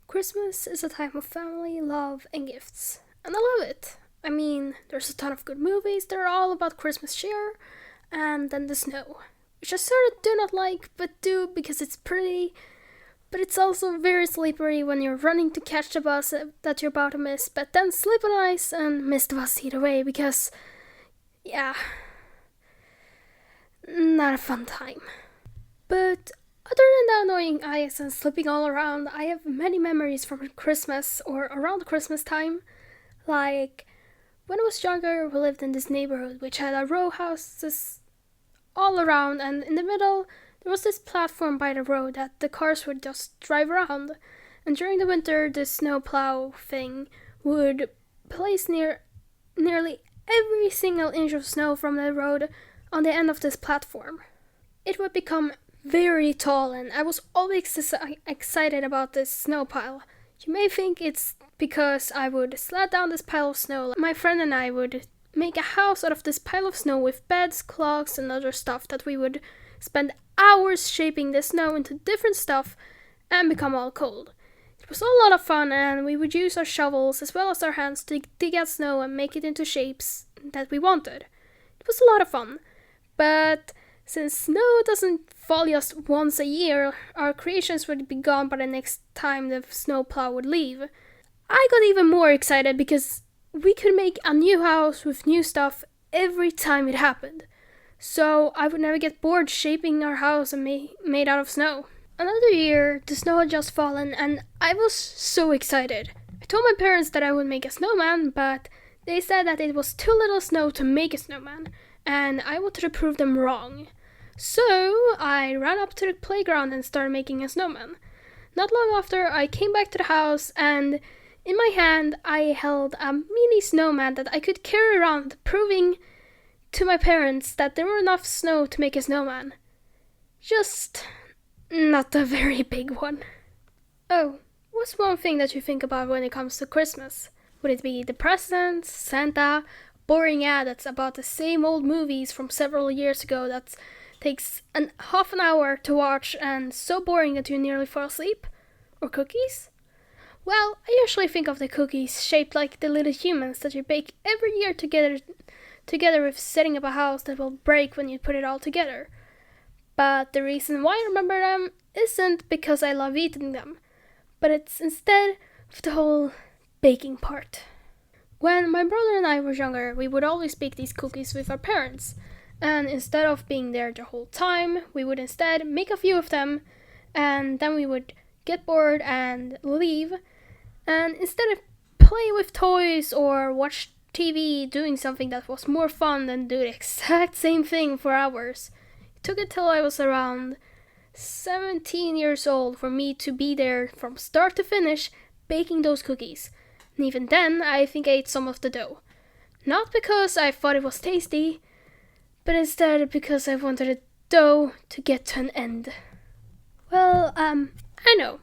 Christmas is a time of family, love, and gifts. And I love it. I mean, there's a ton of good movies that are all about Christmas cheer, and then the snow, which I sort of do not like, but do because it's pretty, but it's also very slippery when you're running to catch the bus that you're about to miss, but then slip on ice and miss the bus either way because, yeah, not a fun time. But other than the annoying ice and slipping all around, I have many memories from Christmas or around Christmas time. Like, when I was younger, we lived in this neighborhood which had a row houses all around, and in the middle there was this platform by the road that the cars would just drive around. And during the winter, the snowplow thing would place nearly every single inch of snow from the road on the end of this platform. It would become very tall, and I was always excited about this snow pile. You may think it's because I would slide down this pile of snow. My friend and I would make a house out of this pile of snow with beds, clocks, and other stuff that we would spend hours shaping the snow into different stuff and become all cold. It was a lot of fun, and we would use our shovels as well as our hands to dig out snow and make it into shapes that we wanted. It was a lot of fun, but since snow doesn't fall just once a year, our creations would be gone by the next time the snowplow would leave. I got even more excited because we could make a new house with new stuff every time it happened. So I would never get bored shaping our house and made out of snow. Another year, the snow had just fallen and I was so excited. I told my parents that I would make a snowman, but they said that it was too little snow to make a snowman, and I wanted to prove them wrong. So I ran up to the playground and started making a snowman. Not long after, I came back to the house, and in my hand I held a mini snowman that I could carry around, proving to my parents that there were enough snow to make a snowman. Just not a very big one. Oh, what's one thing that you think about when it comes to Christmas? Would it be the presents, Santa, boring ad that's about the same old movies from several years ago that takes half an hour to watch and so boring that you nearly fall asleep? Or cookies? Well, I usually think of the cookies shaped like the little humans that you bake every year together with setting up a house that will break when you put it all together. But the reason why I remember them isn't because I love eating them, but it's instead of the whole baking part. When my brother and I were younger, we would always bake these cookies with our parents, and instead of being there the whole time, we would instead make a few of them, and then we would get bored and leave, and instead of play with toys or watch TV doing something that was more fun than do the exact same thing for hours. It took until I was around 17 years old for me to be there from start to finish baking those cookies. And even then, I think I ate some of the dough. Not because I thought it was tasty, but instead because I wanted the dough to get to an end. Well, I know.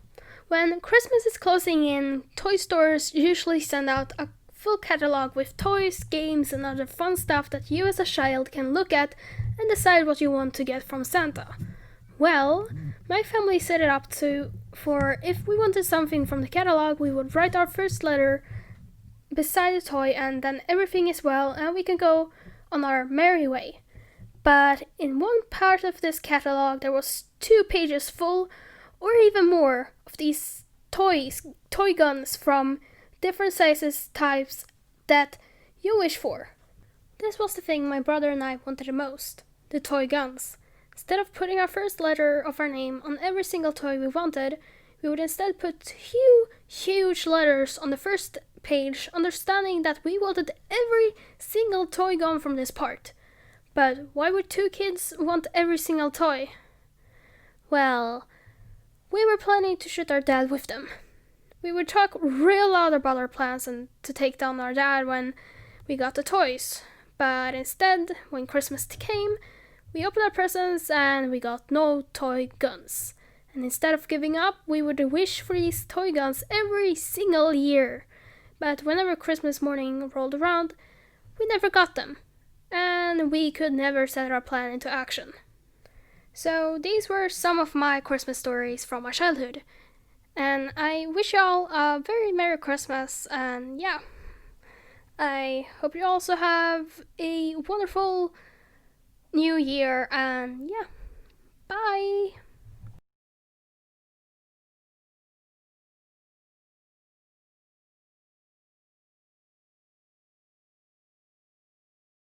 When Christmas is closing in, toy stores usually send out a full catalog with toys, games, and other fun stuff that you as a child can look at and decide what you want to get from Santa. Well, my family set it up for if we wanted something from the catalog, we would write our first letter beside the toy, and then everything is well and we can go on our merry way. But in one part of this catalog there was 2 pages full, or even more, of these toy guns from different sizes, types that you wish for. This was the thing my brother and I wanted the most, the toy guns. Instead of putting our first letter of our name on every single toy we wanted, we would instead put huge letters on the first page, understanding that we wanted every single toy gun from this part. But why would 2 kids want every single toy? Well, we were planning to shoot our dad with them. We would talk real loud about our plans and to take down our dad when we got the toys. But instead, when Christmas came, we opened our presents and we got no toy guns. And instead of giving up, we would wish for these toy guns every single year. But whenever Christmas morning rolled around, we never got them. And we could never set our plan into action. So these were some of my Christmas stories from my childhood. And I wish y'all a very Merry Christmas. And yeah, I hope you also have a wonderful New Year. And yeah, bye.